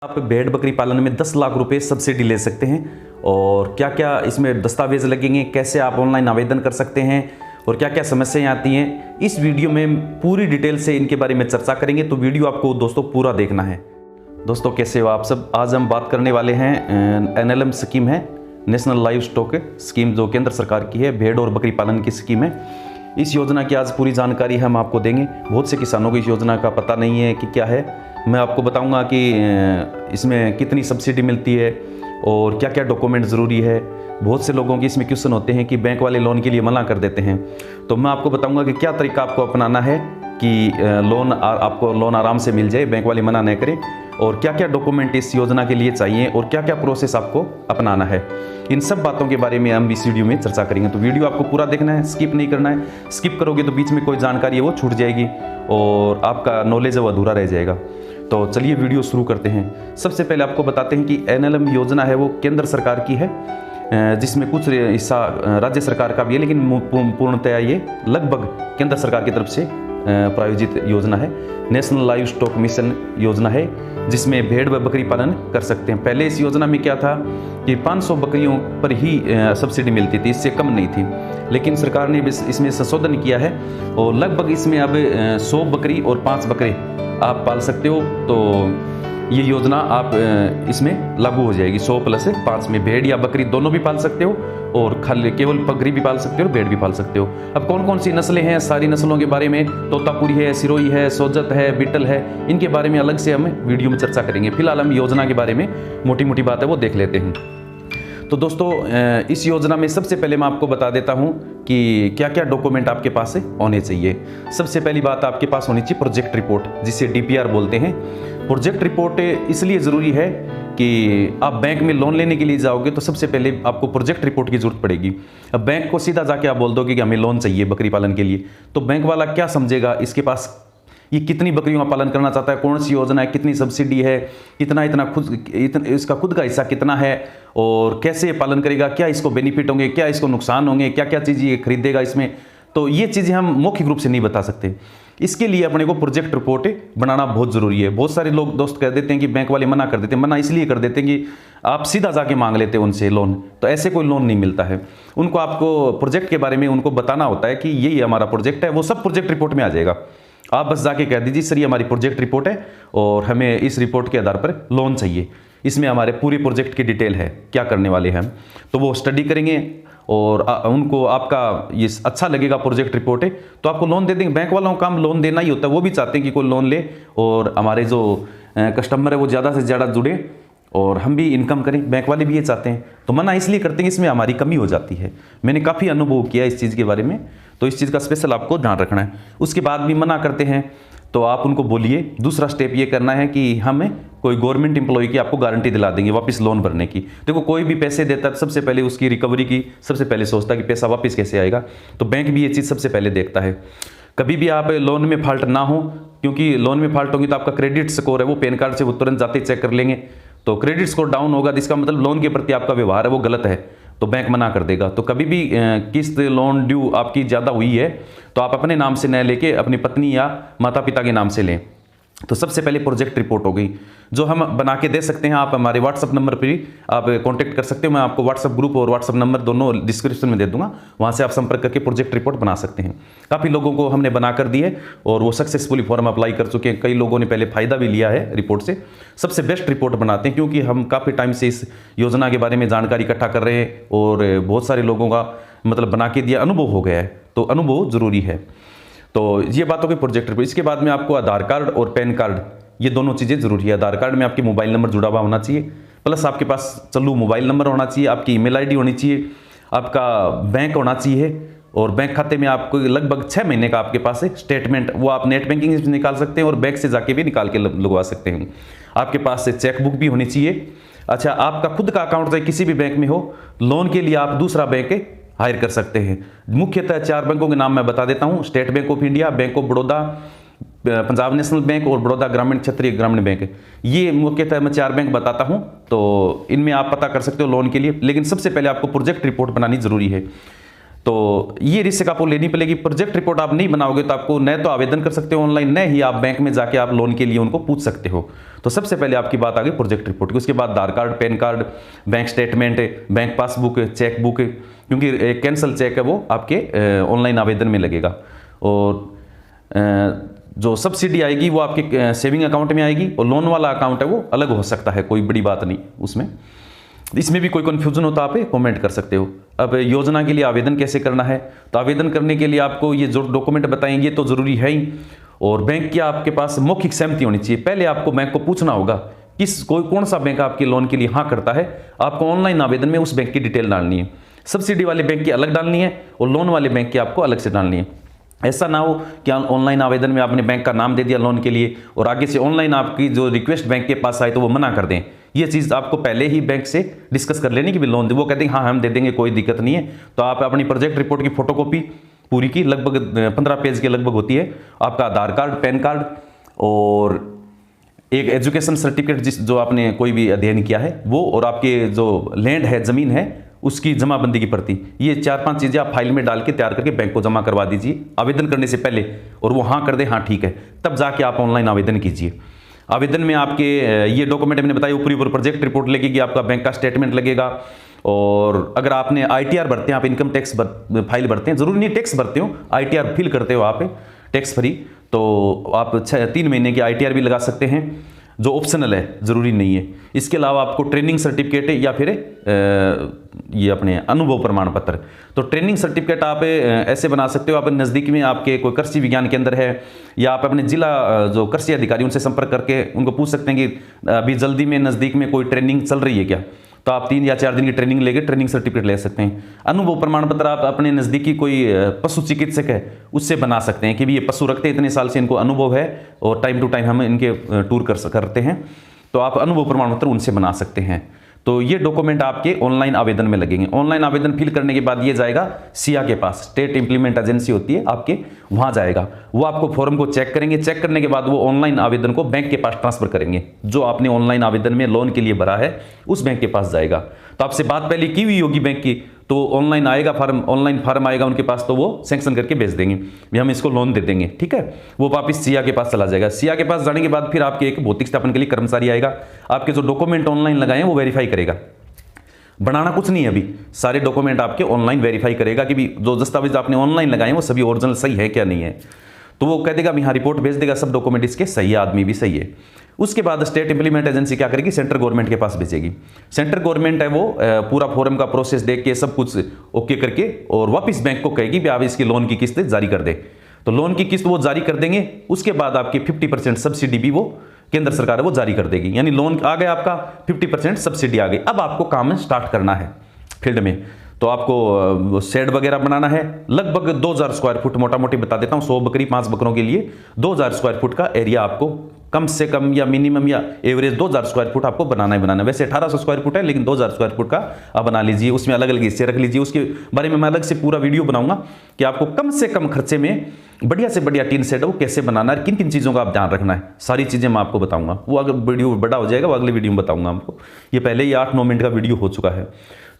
आप भेड़ बकरी पालन में 10 लाख रुपए सब्सिडी ले सकते हैं। और क्या क्या इसमें दस्तावेज लगेंगे, कैसे आप ऑनलाइन आवेदन कर सकते हैं और क्या क्या समस्याएं आती हैं, इस वीडियो में पूरी डिटेल से इनके बारे में चर्चा करेंगे। तो वीडियो आपको दोस्तों पूरा देखना है। दोस्तों कैसे हो आप सब। आज हम बात करने वाले हैं NLM स्कीम है, नेशनल लाइव स्टॉक स्कीम, जो केंद्र सरकार की है, भेड़ और बकरी पालन की स्कीम है। इस योजना की आज पूरी जानकारी हम आपको देंगे। बहुत से किसानों को इस योजना का पता नहीं है कि क्या है। मैं आपको बताऊंगा कि इसमें कितनी सब्सिडी मिलती है और क्या क्या डॉक्यूमेंट ज़रूरी है। बहुत से लोगों के इसमें क्वेश्चन होते हैं कि बैंक वाले लोन के लिए मना कर देते हैं, तो मैं आपको बताऊंगा कि क्या तरीका आपको अपनाना है कि आपको लोन आराम से मिल जाए, बैंक वाले मना न करें, और क्या क्या डॉक्यूमेंट इस योजना के लिए चाहिए और क्या क्या प्रोसेस आपको अपनाना है। इन सब बातों के बारे में हम इस वीडियो में चर्चा करेंगे। तो वीडियो आपको पूरा देखना है, स्किप नहीं करना है। स्किप करोगे तो बीच में कोई जानकारी है वो छूट जाएगी और आपका नॉलेज है वो अधूरा रह जाएगा। तो चलिए वीडियो शुरू करते हैं। सबसे पहले आपको बताते हैं कि NLM योजना है वो केंद्र सरकार की है, जिसमें कुछ हिस्सा राज्य सरकार का भी है, लेकिन पूर्णतया ये लगभग केंद्र सरकार की तरफ से प्रायोजित योजना है। नेशनल लाइव स्टॉक मिशन योजना है, जिसमें भेड़ व बकरी पालन कर सकते हैं। पहले इस योजना में क्या था कि 500 बकरियों पर ही सब्सिडी मिलती थी, इससे कम नहीं थी। लेकिन सरकार ने इसमें संशोधन किया है और लगभग इसमें अब 100 बकरी और 5 बकरे आप पाल सकते हो। तो ये योजना आप इसमें लागू हो जाएगी। 100 प्लस 5 में भेड़ या बकरी दोनों भी पाल सकते हो और खाली केवल बकरी भी पाल सकते हो और भेड़ भी पाल सकते हो। अब कौन कौन सी नस्लें हैं, सारी नस्लों के बारे में, तोतापुरी है, सिरोही है, सोजत है, बीटल है, इनके बारे में अलग से हम वीडियो में चर्चा करेंगे। फिलहाल हम योजना के बारे में मोटी मोटी बात है वो देख लेते हैं। तो दोस्तों इस योजना में सबसे पहले मैं आपको बता देता हूं कि क्या क्या डॉक्यूमेंट आपके पास होने चाहिए। सबसे पहली बात आपके पास होनी चाहिए प्रोजेक्ट रिपोर्ट, जिसे DPR बोलते हैं। प्रोजेक्ट रिपोर्ट इसलिए ज़रूरी है कि आप बैंक में लोन लेने के लिए जाओगे तो सबसे पहले आपको प्रोजेक्ट रिपोर्ट की जरूरत पड़ेगी। अब बैंक को सीधा जाके आप बोल दोगे कि हमें लोन चाहिए बकरी पालन के लिए, तो बैंक वाला क्या समझेगा, इसके पास ये कितनी बकरियों का पालन करना चाहता है, कौन सी योजना है, कितनी सब्सिडी है, इसका खुद का हिस्सा कितना है और कैसे ये पालन करेगा, क्या इसको बेनिफिट होंगे, क्या इसको नुकसान होंगे, क्या क्या चीज़ ये खरीदेगा इसमें। तो ये चीज़ें हम मौखिक रूप से नहीं बता सकते। इसके लिए अपने को प्रोजेक्ट रिपोर्ट बनाना बहुत ज़रूरी है। बहुत सारे लोग दोस्त कह देते हैं कि बैंक वाले मना कर देते हैं। मना इसलिए कर देते हैं कि आप सीधा जाके मांग लेते हैं उनसे लोन, तो ऐसे कोई लोन नहीं मिलता है। उनको आपको प्रोजेक्ट के बारे में उनको बताना होता है कि यही हमारा प्रोजेक्ट है, वो सब प्रोजेक्ट रिपोर्ट में आ जाएगा। आप बस जाके कह दीजिए सर ये हमारी प्रोजेक्ट रिपोर्ट है और हमें इस रिपोर्ट के आधार पर लोन चाहिए, इसमें हमारे पूरे प्रोजेक्ट की डिटेल है, क्या करने वाले हैं हम। तो वो स्टडी करेंगे और उनको आपका ये अच्छा लगेगा प्रोजेक्ट रिपोर्ट है तो आपको लोन दे देंगे। बैंक वालों का काम लोन देना ही होता है, वो भी चाहते हैं कि कोई लोन ले और हमारे जो कस्टमर है वो ज़्यादा से ज़्यादा जुड़े और हम भी इनकम करें। बैंक वाले भी ये चाहते हैं, तो मना इसलिए करते हैं इसमें हमारी कमी हो जाती है। मैंने काफ़ी अनुभव किया इस चीज़ के बारे में, तो इस चीज़ का स्पेशल आपको ध्यान रखना है। उसके बाद भी मना करते हैं तो आप उनको बोलिए दूसरा स्टेप ये करना है कि हमें कोई गवर्नमेंट एम्प्लॉय की आपको गारंटी दिला देंगे वापस लोन भरने की। देखो कोई भी पैसे देता है सबसे पहले उसकी रिकवरी की सबसे पहले सोचता है कि पैसा वापस कैसे आएगा, तो बैंक भी ये चीज़ सबसे पहले देखता है। कभी भी आप लोन में फॉल्ट ना हो, क्योंकि लोन में फॉल्ट होगी तो आपका क्रेडिट स्कोर है वो पैन कार्ड से वो तुरंत जाते चेक कर लेंगे। तो क्रेडिट स्कोर डाउन होगा, जिसका मतलब लोन के प्रति आपका व्यवहार है वो गलत है, तो बैंक मना कर देगा। तो कभी भी किस्त लोन ड्यू आपकी ज़्यादा हुई है तो आप अपने नाम से न लेके अपनी पत्नी या माता पिता के नाम से लें। तो सबसे पहले प्रोजेक्ट रिपोर्ट हो गई, जो हम बना के दे सकते हैं। आप हमारे व्हाट्सअप नंबर पर भी आप कांटेक्ट कर सकते हो। मैं आपको व्हाट्सअप ग्रुप और व्हाट्सअप नंबर दोनों डिस्क्रिप्शन में दे दूंगा, वहाँ से आप संपर्क करके प्रोजेक्ट रिपोर्ट बना सकते हैं। काफ़ी लोगों को हमने बना कर दी है और वो सक्सेसफुली फॉर्म अप्लाई कर चुके हैं। कई लोगों ने पहले फ़ायदा भी लिया है रिपोर्ट से। सबसे बेस्ट रिपोर्ट बनाते हैं, क्योंकि हम काफ़ी टाइम से इस योजना के बारे में जानकारी इकट्ठा कर रहे हैं और बहुत सारे लोगों का मतलब बना के दिया, अनुभव हो गया है, तो अनुभव ज़रूरी है। तो ये बात हो गई प्रोजेक्ट रिपोर्ट। इसके बाद में आपको आधार कार्ड और पैन कार्ड, ये दोनों चीज़ें ज़रूरी है। आधार कार्ड में आपके मोबाइल नंबर जुड़ा हुआ होना चाहिए, प्लस आपके पास चालू मोबाइल नंबर होना चाहिए, आपकी ईमेल आईडी होनी चाहिए, आपका बैंक होना चाहिए और बैंक खाते में आपको लगभग 6 महीने का आपके पास है स्टेटमेंट, वो आप नेट बैंकिंग से निकाल सकते हैं और बैंक से जाके भी निकाल के लगवा सकते हैं। आपके पास से चेकबुक भी होनी चाहिए। अच्छा, आपका खुद का अकाउंट चाहे किसी भी बैंक में हो, लोन के लिए आप दूसरा बैंक हायर कर सकते हैं। मुख्यतः 4 बैंकों के नाम मैं बता देता हूँ: state bank of India, bank of Baroda, Punjab national bank और बड़ौदा ग्रामीण क्षेत्रीय ग्रामीण बैंक। ये मुख्यतः मैं 4 बैंक बताता हूँ, तो इनमें आप पता कर सकते हो लोन के लिए। लेकिन सबसे पहले आपको प्रोजेक्ट रिपोर्ट बनानी जरूरी है। तो ये रिस्क आपको लेनी पड़ेगी। प्रोजेक्ट रिपोर्ट आप नहीं बनाओगे तो आपको न तो आवेदन कर सकते हो ऑनलाइन, न ही आप बैंक में जाके आप लोन के लिए उनको पूछ सकते हो। तो सबसे पहले आपकी बात आ गई प्रोजेक्ट रिपोर्ट की। उसके बाद Aadhaar card, PAN card, bank statement, bank passbook, cheque book, क्योंकि कैंसल चेक है वो आपके ऑनलाइन आवेदन में लगेगा। और जो सब्सिडी आएगी वो आपके सेविंग अकाउंट में आएगी, और लोन वाला अकाउंट है वो अलग हो सकता है, कोई बड़ी बात नहीं उसमें। इसमें भी कोई कन्फ्यूजन होता है आप कमेंट कर सकते हो। अब योजना के लिए आवेदन कैसे करना है, तो आवेदन करने के लिए आपको ये जो डॉक्यूमेंट बताएंगे तो ज़रूरी है ही, और बैंक की आपके पास मौखिक सहमति होनी चाहिए। पहले आपको बैंक को पूछना होगा कौन सा बैंक आपके लोन के लिए हाँ करता है। आपको ऑनलाइन आवेदन में उस बैंक की डिटेल डालनी है। सब्सिडी वाले बैंक की अलग डालनी है और लोन वाले बैंक की आपको अलग से डालनी है। ऐसा ना हो कि ऑनलाइन आवेदन में आपने बैंक का नाम दे दिया लोन के लिए और आगे से ऑनलाइन आपकी जो रिक्वेस्ट बैंक के पास आए तो वो मना कर दें। ये चीज़ आपको पहले ही बैंक से डिस्कस कर लेनी कि भी लोन दे, वो कहते हैं हाँ हम दे देंगे, कोई दिक्कत नहीं है। तो आप अपनी प्रोजेक्ट रिपोर्ट की फोटोकॉपी पूरी की, लगभग 15 पेज के लगभग होती है, आपका आधार कार्ड, पैन कार्ड और एक एजुकेशन सर्टिफिकेट जो आपने कोई भी अध्ययन किया है वो, और आपके जो लैंड है, ज़मीन है, उसकी जमाबंदी की प्रति, ये 4-5 चीज़ें आप फाइल में डाल के तैयार करके बैंक को जमा करवा दीजिए आवेदन करने से पहले, और वो हाँ कर दे हाँ ठीक है, तब जाके आप ऑनलाइन आवेदन कीजिए। आवेदन में आपके ये डॉक्यूमेंट मैंने बताया, ऊपरी ऊपर प्रोजेक्ट रिपोर्ट लगेगी, आपका बैंक का स्टेटमेंट लगेगा, और अगर आपने ITR भरते हैं, आप इनकम टैक्स फाइल भरते हैं, जरूरी नहीं टैक्स भरते हो, ITR फिल करते हो आप टैक्स फ्री, तो आप 3 महीने की ITR भी लगा सकते हैं, जो ऑप्शनल है, ज़रूरी नहीं है। इसके अलावा आपको ट्रेनिंग सर्टिफिकेट या फिर ये अपने अनुभव प्रमाण पत्र, तो ट्रेनिंग सर्टिफिकेट आप ऐसे बना सकते हो, आप नज़दीक में आपके कोई कृषि विज्ञान केंद्र है, या आप अपने जिला जो कृषि अधिकारी उनसे संपर्क करके उनको पूछ सकते हैं कि अभी जल्दी में नज़दीक में कोई ट्रेनिंग चल रही है क्या, तो आप 3 या 4 दिन की ट्रेनिंग लेके ट्रेनिंग सर्टिफिकेट ले सकते हैं। अनुभव प्रमाण पत्र आप अपने नज़दीकी कोई पशु चिकित्सक है उससे बना सकते हैं कि भी ये पशु रखते हैं, इतने साल से इनको अनुभव है और टाइम टू टाइम हम इनके टूर करते हैं, तो आप अनुभव प्रमाण पत्र उनसे बना सकते हैं। तो ये डॉक्यूमेंट आपके ऑनलाइन आवेदन में लगेंगे। ऑनलाइन आवेदन फिल करने के बाद ये जाएगा सिया के पास, स्टेट इंप्लीमेंट एजेंसी होती है आपके, वहाँ जाएगा। वो आपको फॉर्म को चेक करेंगे, चेक करने के बाद वो ऑनलाइन आवेदन को बैंक के पास ट्रांसफर करेंगे, जो आपने ऑनलाइन आवेदन में लोन के लिए भरा है उस बैंक के पास जाएगा। तो आपसे बात पहले की हुई होगी बैंक की, तो ऑनलाइन आएगा फॉर्म, ऑनलाइन फॉर्म आएगा उनके पास, तो वो सैंक्शन करके भेज देंगे भी हम इसको लोन दे देंगे, ठीक है। वो वापिस सिया के पास चला जाएगा। सिया के पास जाने के बाद फिर आपके एक भौतिक सत्यापन के लिए कर्मचारी आएगा, आपके जो डॉक्यूमेंट ऑनलाइन लगाए हैं वो वेरीफाई करेगा। बनाना कुछ नहीं है अभी, सारे डॉक्यूमेंट आपके ऑनलाइन वेरीफाई करेगा कि भी जो दस्तावेज आपने ऑनलाइन लगाए हैं वो सभी ओरिजिनल सही है क्या नहीं है, तो वो कह देगा भी हाँ रिपोर्ट भेज देगा, सब डॉक्यूमेंट इसके सही है, आदमी भी सही है। उसके बाद स्टेट इंप्लीमेंट एजेंसी क्या करेगी, सेंट्रल गवर्नमेंट के पास भेजेगी। सेंट्रल गवर्नमेंट है वो पूरा फॉर्म का प्रोसेस देख के सब कुछ ओके करके और वापस बैंक को कहेगी भी आप इसकी लोन की किस्त जारी कर दे, तो लोन की किस्त वो जारी कर देंगे। उसके बाद आपकी 50% सब्सिडी भी वो केंद्र सरकार है वो जारी कर देगी, यानी लोन आ गया आपका, 50% सब्सिडी आ गई। अब आपको काम स्टार्ट करना है फील्ड में, तो आपको शेड वगैरह बनाना है। लगभग 2000 स्क्वायर फुट, मोटा मोटी बता देता हूँ, 100 बकरी 5 बकरों के लिए 2000 स्क्वायर फुट का एरिया आपको कम से कम या मिनिमम या एवरेज 2000 स्क्वायर फुट आपको बनाना ही बनाना है। वैसे 1800 स्क्वायर फुट है, लेकिन 2000 स्क्वायर फुट का आप बना लीजिए, उसमें अलग अलग हिस्से रख लीजिए। उसके बारे में मैं अलग से पूरा वीडियो बनाऊंगा कि आपको कम से कम खर्चे में बढ़िया से बढ़िया टीन शेड वो कैसे बनाना है, किन किन चीज़ों का आप ध्यान रखना है, सारी चीज़ें मैं आपको बताऊंगा। वो अगर वीडियो बड़ा हो जाएगा वो अगले वीडियो में बताऊंगा आपको, ये पहले ही 8-9 मिनट का वीडियो हो चुका है।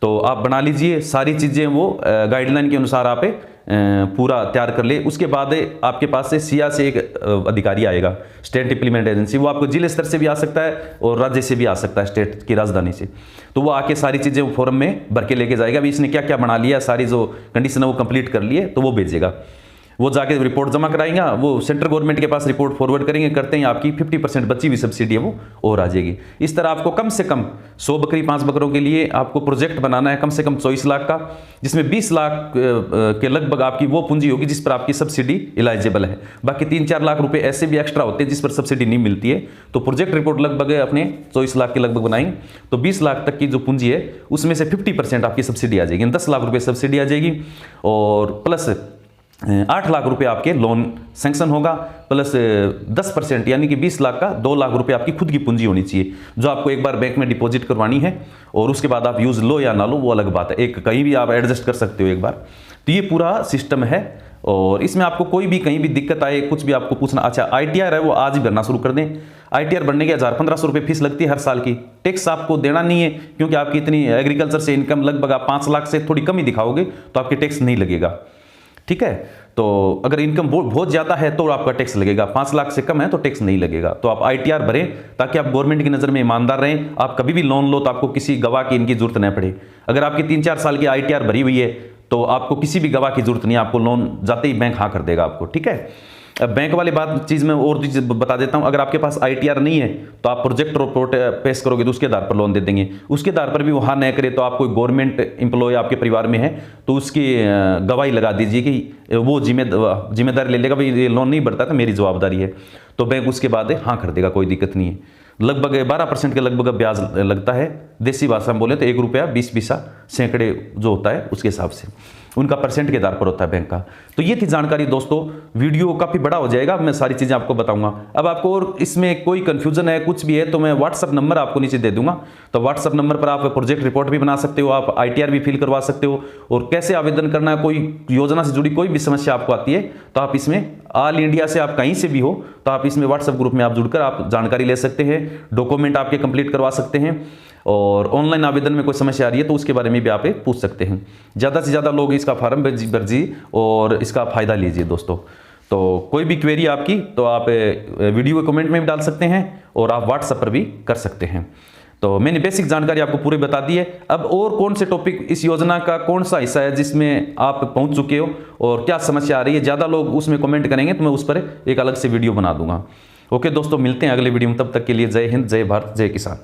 तो आप बना लीजिए सारी चीज़ें, वो गाइडलाइन के अनुसार आप पूरा तैयार कर ले। उसके बाद आपके पास से सिया से एक अधिकारी आएगा, स्टेट इंप्लीमेंट एजेंसी, वो आपको जिले स्तर से भी आ सकता है और राज्य से भी आ सकता है, स्टेट की राजधानी से। तो वो आके सारी चीज़ें फॉर्म में भर के लेके जाएगा, अभी इसने क्या क्या बना लिया, सारी जो कंडीशन है वो कंप्लीट कर लिए, तो वो भेजेगा। वो जाके रिपोर्ट जमा कराएंगे, वो सेंट्रल गवर्नमेंट के पास रिपोर्ट फॉरवर्ड करेंगे, करते हैं आपकी 50% बची हुई सब्सिडी है वो और आ जाएगी। इस तरह आपको कम से कम 100 बकरी 5 बकरों के लिए आपको प्रोजेक्ट बनाना है कम से कम 24 लाख का, जिसमें 20 लाख के लगभग आपकी वो पूंजी होगी जिस पर आपकी सब्सिडी इलाइजेबल है। बाकी 3-4 लाख रुपए ऐसे भी एक्स्ट्रा होते हैं जिस पर सब्सिडी नहीं मिलती है। तो प्रोजेक्ट रिपोर्ट लगभग अपने 24 लाख के लगभग बनाएंगे, तो 20 लाख तक की जो पूंजी है उसमें से 50% आपकी सब्सिडी आ जाएगी, 10 लाख रुपए सब्सिडी आ जाएगी, और प्लस 8 लाख रुपए आपके लोन सैंक्शन होगा, प्लस 10% यानी कि 20 लाख का 2 लाख रुपए आपकी खुद की पूंजी होनी चाहिए, जो आपको एक बार बैंक में डिपॉजिट करवानी है, और उसके बाद आप यूज़ लो या ना लो वो अलग बात है, एक कहीं भी आप एडजस्ट कर सकते हो एक बार। तो ये पूरा सिस्टम है और इसमें आपको कोई भी कहीं भी दिक्कत आए, कुछ भी आपको पूछना, अच्छा ITR है वो आज ही भरना शुरू कर दें। ITR भरने के 1000-1500 रुपये फीस लगती है हर साल की। टैक्स आपको देना नहीं है, क्योंकि आपकी इतनी एग्रीकल्चर से इनकम लगभग आप 5 लाख से थोड़ी कम ही दिखाओगे तो आपके टैक्स नहीं लगेगा, ठीक है। तो अगर इनकम बहुत ज़्यादा है तो आपका टैक्स लगेगा, 5 लाख से कम है तो टैक्स नहीं लगेगा। तो आप ITR भरें ताकि आप गवर्नमेंट की नज़र में ईमानदार रहें। आप कभी भी लोन लो तो आपको किसी गवाह की इनकी जरूरत न पड़े। अगर आपकी 3-4 साल की ITR भरी हुई है तो आपको किसी भी गवाह की जरूरत नहीं है, आपको लोन जाते ही बैंक हाँ कर देगा आपको, ठीक है। अब बैंक वाली चीज़ में और चीज़ बता देता हूं, अगर आपके पास ITR नहीं है तो आप प्रोजेक्ट रिपोर्ट पेश करोगे तो उसके आधार पर लोन दे देंगे। उसके आधार पर भी वो हाँ न करे तो आप कोई गवर्नमेंट एम्प्लॉय आपके परिवार में है तो उसकी गवाही लगा दीजिए कि वो जिम्मेदारी ले लेगा, भाई ये लोन नहीं बढ़ता तो मेरी जवाबदारी है, तो बैंक उसके बाद हाँ कर देगा, कोई दिक्कत नहीं है। लगभग 12% के लगभग ब्याज लगता है। देसी भाषा में बोले तो 1 रुपया 20 पैसा सैकड़े जो होता है उसके हिसाब से, उनका परसेंट के आधार पर होता है बैंक का। तो ये थी जानकारी दोस्तों, वीडियो काफ़ी बड़ा हो जाएगा, मैं सारी चीज़ें आपको बताऊंगा। अब आपको और इसमें कोई कन्फ्यूजन है, कुछ भी है तो मैं व्हाट्सअप नंबर आपको नीचे दे दूंगा, तो व्हाट्सअप नंबर पर आप प्रोजेक्ट रिपोर्ट भी बना सकते हो, आप ITR भी फिल करवा सकते हो, और कैसे आवेदन करना है, कोई योजना से जुड़ी कोई भी समस्या आपको आती है तो आप इसमें ऑल इंडिया से आप कहीं से भी हो तो आप इसमें व्हाट्सएप ग्रुप में आप जुड़कर आप जानकारी ले सकते हैं, डॉक्यूमेंट आपके कंप्लीट करवा सकते हैं, और ऑनलाइन आवेदन में कोई समस्या आ रही है तो उसके बारे में भी आप पूछ सकते हैं। ज़्यादा से ज़्यादा लोग इसका फॉर्म भरिए और इसका फ़ायदा लीजिए दोस्तों। तो कोई भी क्वेरी आपकी तो आप वीडियो के कमेंट में भी डाल सकते हैं और आप व्हाट्सएप पर भी कर सकते हैं। तो मैंने बेसिक जानकारी आपको पूरी बता दी है। अब और कौन से टॉपिक, इस योजना का कौन सा हिस्सा है जिसमें आप पहुंच चुके हो और क्या समस्या आ रही है, ज़्यादा लोग उसमें कमेंट करेंगे तो मैं उस पर एक अलग से वीडियो बना दूंगा। ओके दोस्तों, मिलते हैं अगले वीडियो में, तब तक के लिए जय हिंद, जय भारत, जय किसान।